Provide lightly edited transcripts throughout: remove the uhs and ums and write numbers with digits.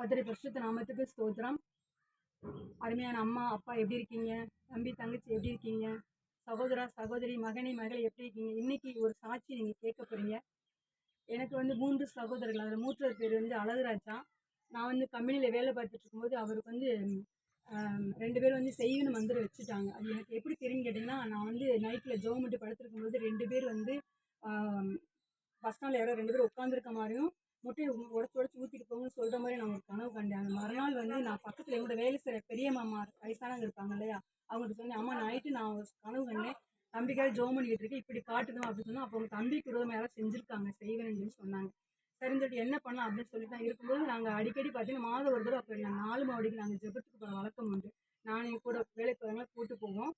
கர்த்தருடைய பரிசுத்த நாமத்துக்கு ஸ்தோத்திரம். அருமையான அம்மா, அப்பா எப்படி இருக்கீங்க? தம்பி, தங்கச்சி எப்படி இருக்கீங்க? சகோதரா, சகோதரி, மகனே, மகளே எப்படி இருக்கீங்க? இன்னைக்கு ஒரு சாட்சி நீங்க கேட்க போறீங்க. எனக்கு 3 சகோதரர்கள். அதில் மூத்தவர் பேர் அழகுராஜா. நான் கம்பெனியில் வேலை பார்த்துட்டு இருக்கும்போது அவருக்கு 2 பேர் செய்வின மந்திரம் வச்சுட்டாங்க. அது எனக்கு எப்படி தெரியும்னு கேட்டிங்கன்னா, நான் நைட்டில் ஜெபம் பண்ணிட்டு படுத்திருக்கும்போது 2 பேர் பஸ் ஸ்டாண்டில் யாரோ 2 பேர் உட்காந்துருக்க மாதிரியும் முட்டையை உடச்சி உடச்சி ஊற்றிட்டு போங்கன்னு சொல்கிற மாதிரி நான் ஒரு கனவு கண்டேன். அந்த மறுநாள் நான் பக்கத்தில் என்னோட வேலை செய்கிற பெரிய மாமா வயசானவங்க இருப்பாங்க இல்லையா, அவங்கள்ட்ட சொன்னேன், அம்மா நைட்டு நான் ஒரு கனவு கண்டேன், தம்பிக்காக ஜோம் பண்ணிக்கிட்டு இருக்கேன், இப்படி காட்டுதும் அப்படின்னு சொன்னால், அப்போ உங்கள் தம்பிக்கு விரோதமாக யாராவது செஞ்சுருக்காங்க செய்வேன்னு சொன்னாங்க. சரின்னு சொல்லிட்டு என்ன பண்ணலாம் அப்படின்னு சொல்லிட்டு தான் இருக்கும்போது நாங்கள் அடிக்கடி பார்த்தீங்கன்னா மாதம் ஒரு தடவை அப்போ நான் 4 மாவடிக்கு நாங்கள் ஜெபத்துக்கு போகிற வழக்கம் உண்டு. நானே கூட வேலைக்கு போகிறவங்கள கூப்பிட்டு போவோம்.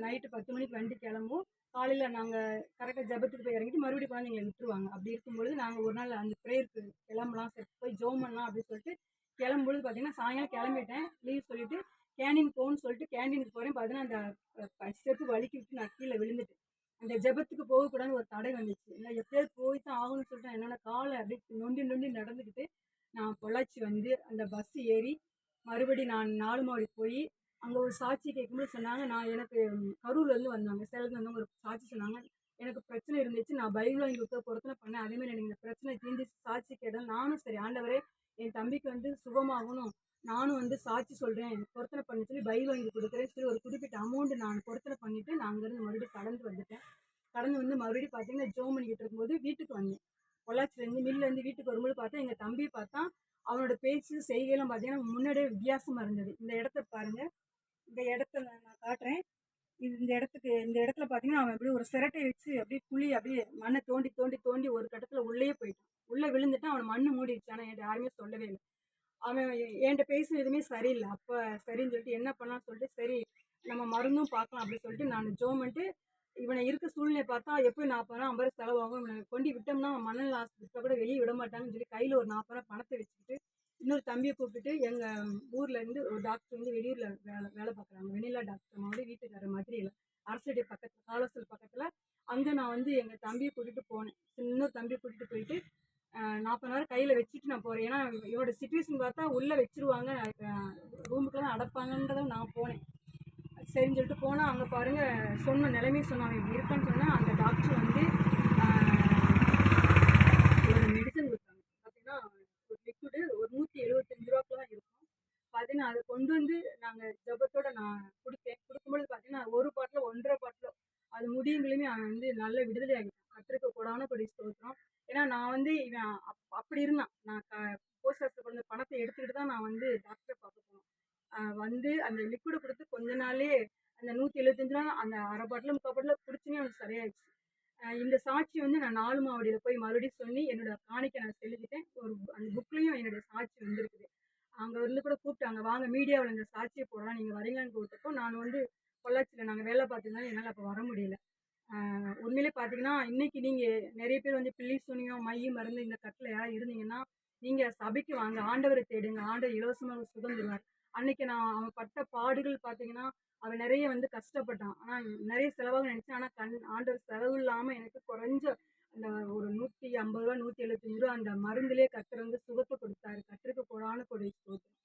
நைட்டு 10 மணிக்கு வண்டி கிளம்பும். காலையில் நாங்கள் கரெக்டாக ஜெபத்துக்கு போய் இறங்கிட்டு மறுபடியும் கொண்டாந்து எங்களை விட்டுருவாங்க. அப்படி இருக்கும்பொழுது நாங்கள் ஒரு நாள் அந்த ப்ரேயருக்கு கிளம்பலாம், சரி போய் ஜெபம் பண்ணலாம் அப்படின்னு சொல்லிட்டு கிளம்பும்பொழுது பார்த்தீங்கன்னா சாயங்காலம் கிளம்பிட்டேன். லீவ் சொல்லிட்டு கேண்டீன் போகணும்னு சொல்லிட்டு கேண்டீனுக்கு போகிறேன். பார்த்தீங்கன்னா அந்த ஸ்டெப்பு வலிக்கி விட்டு நான் கீழே விழுந்துட்டேன். அந்த ஜெபத்துக்கு போகக்கூடாதுன்னு ஒரு தடை வந்துச்சு. இல்லை எப்படியாவது போய் தான் ஆகணும்னு சொல்லிட்டு என்னோட காலை அப்படியே நொண்டி நொண்டி நடந்துக்கிட்டு நான் பொள்ளாச்சி அந்த பஸ் ஏறி மறுபடி நான் 4 மாடி போய் அங்கே ஒரு சாட்சி கேட்கும்போது சொன்னாங்க, நான் எனக்கு கரூர்லேருந்து வந்தாங்க, சேலத்துலேருந்து வந்தவங்க ஒரு சாட்சி சொன்னாங்க. எனக்கு பிரச்சனை இருந்துச்சு, நான் பைபிள் வாங்கி கொடுத்த பொருத்தனை பண்ணேன், அதேமாதிரி எனக்கு இந்த பிரச்சனை தீர்ந்துச்சு, சாட்சி கேட்டேன். நானும் சரி ஆண்டவரே என் தம்பிக்கு சுகமாகணும், நானும் சாட்சி சொல்கிறேன், பொருத்தனை பண்ணி சொல்லி பைபிள் வாங்கி கொடுக்குறேன்னு சொல்லி ஒரு குறிப்பிட்ட அமௌண்ட் நான் பொருத்தனை பண்ணிவிட்டு நான் அங்கேருந்து மறுபடியும் கடந்து வந்துட்டேன். கடந்து மறுபடியும் பார்த்தீங்கன்னா ஜோம் பண்ணிக்கிட்டு இருக்கும்போது வீட்டுக்கு வந்தேன். பொள்ளாச்சிலேருந்து மில்லேருந்து வீட்டுக்கு வரும்போது பார்த்தா எங்கள் தம்பி பார்த்தா அவனோட பேச்சு செய்கையெல்லாம் பார்த்தீங்கன்னா முன்னாடியே வித்தியாசமாக இருந்தது. இந்த இடத்த பாருங்கள், இந்த இடத்த நான் காட்டுறேன். இந்த இடத்துல பார்த்தீங்கன்னா அவன் அப்படியே ஒரு சிரட்டை வச்சு அப்படியே குழி அப்படியே மண்ணை தோண்டி தோண்டி தோண்டி ஒரு கட்டத்தில் உள்ளேயே போயிட்டான். உள்ளே விழுந்துட்டான். அவனை மண்ணு மூடிடுச்சு. ஆனால் என்கிட்ட யாருமே சொல்லவே இல்லை. அவன் என்கிட்ட பேசுன எதுவுமே சரியில்லை. அப்போ சரின்னு சொல்லிட்டு என்ன பண்ணலாம்னு சொல்லிட்டு சரி நம்ம மருந்தும் பார்க்கலாம் அப்படின்னு சொல்லிட்டு நான் ஜோம் பண்ணிட்டு இவனை இருக்க சூழ்நிலை பார்த்தா எப்போ 40 50 செலவாகும், இவனை கொண்டு விட்டோம்னா மணல் ஆஸ்பத்திரியில் கூட வெளியே விட மாட்டாங்கன்னு சொல்லி கையில் ஒரு 40 பணத்தை வச்சுக்கிட்டு இன்னொரு தம்பியை கூப்பிட்டுட்டு எங்கள் ஊர்லேருந்து ஒரு டாக்டர் வெளியூரில் வேலை பார்க்குறாங்க, வெண்ணிலா டாக்டர் வீட்டுக்காரர் மதுரையில் அரசடி பக்கத்தில் காலசல் பக்கத்தில். அங்கே நான் எங்கள் தம்பியை கூட்டிகிட்டு போனேன். இன்னொரு தம்பியை கூட்டிகிட்டு போயிட்டு 40 கையில் வச்சுட்டு நான் போகிறேன். ஏன்னா இவனோட சுச்சுவேஷன் பார்த்தா உள்ளே வச்சுருவாங்க, ரூமுக்குள்ள தான் அடைப்பாங்கன்றதை நான் போனேன். சரின்னு சொல்லிட்டு போனால் அங்கே பாருங்கள் சொன்ன நிலைமையை சொன்னாங்க, இப்படி இருக்கான்னு சொன்னால் அந்த டாக்டர் ஒரு மெடிசன் கொடுத்தாங்க. பார்த்தீங்கன்னா ஒரு லிக்விடு ஒரு 175 ரூபாய்க்குள்ள தான் இருக்கும். பார்த்தீங்கன்னா அதை கொண்டு நாங்கள் ஜபத்தோடு நான் கொடுக்கும்பொழுது பார்த்தீங்கன்னா ஒரு பாட்டில் 1.5 பாட்டில் அது முடியுங்களையுமே அவன் நல்ல விடுதலை ஆகிட்டான். கத்திரிக்க கூடான கொடி ஸ்தோத்திரம். ஏன்னா நான் இவன் அப்படி இருந்தான். நான் போஸ்ட் ஆஃபீஸில் கொண்டு பணத்தை எடுத்துக்கிட்டு தான் நான் டாக்டரை பார்க்க போனோம். அந்த லிக்விடு கொடுத்து கொஞ்ச நாளே அந்த 175 ரூபா அந்த அரை பாட்டில் 3/4 பாட்டில் குடிச்சுனே அவனுக்கு சரியாயிடுச்சு. இந்த சாட்சி நான் 4 மாவடியில் போய் மறுபடியும் சொல்லி என்னோட காணிக்கை நான் செலுத்திட்டேன். அந்த புக்லேயும் என்னுடைய சாட்சி வந்திருக்குது. அங்கே கூட கூப்பிட்டாங்க, வாங்க மீடியாவில் இந்த சாட்சியை போடலாம், நீங்கள் வரீங்களான்னு கூப்பிட்டப்போ நான் பொள்ளாச்சியில் நாங்கள் வேலை பார்த்துருந்தாலும் என்னால் அப்போ வர முடியல. உண்மையிலே பார்த்தீங்கன்னா இன்றைக்கி நீங்கள் நிறைய பேர் பில்லி சுனியம் மை மருந்து இந்த கட்டில் யாராவது இருந்தீங்கன்னா நீங்கள் சபைக்கு வாங்க, ஆண்டவரை தேடுங்க, ஆண்டவர் இலவசமாக சுகம் தருவார். அன்னைக்கு அவன் பட்ட பாடுகள் பார்த்தீங்கன்னா அவன் நிறைய கஷ்டப்பட்டான். ஆனால் நிறைய செலவாக நினச்சேன். ஆனால் ஆண்டவர் செலவு இல்லாமல் எனக்கு குறைஞ்ச அந்த ஒரு 150 ரூபா 175 ரூபா அந்த மருந்துலேயே கர்த்தர் சுகத்தை கொடுத்தாரு. கர்த்தருக்கு கொடான கொடை ஸ்தோத்திரம்.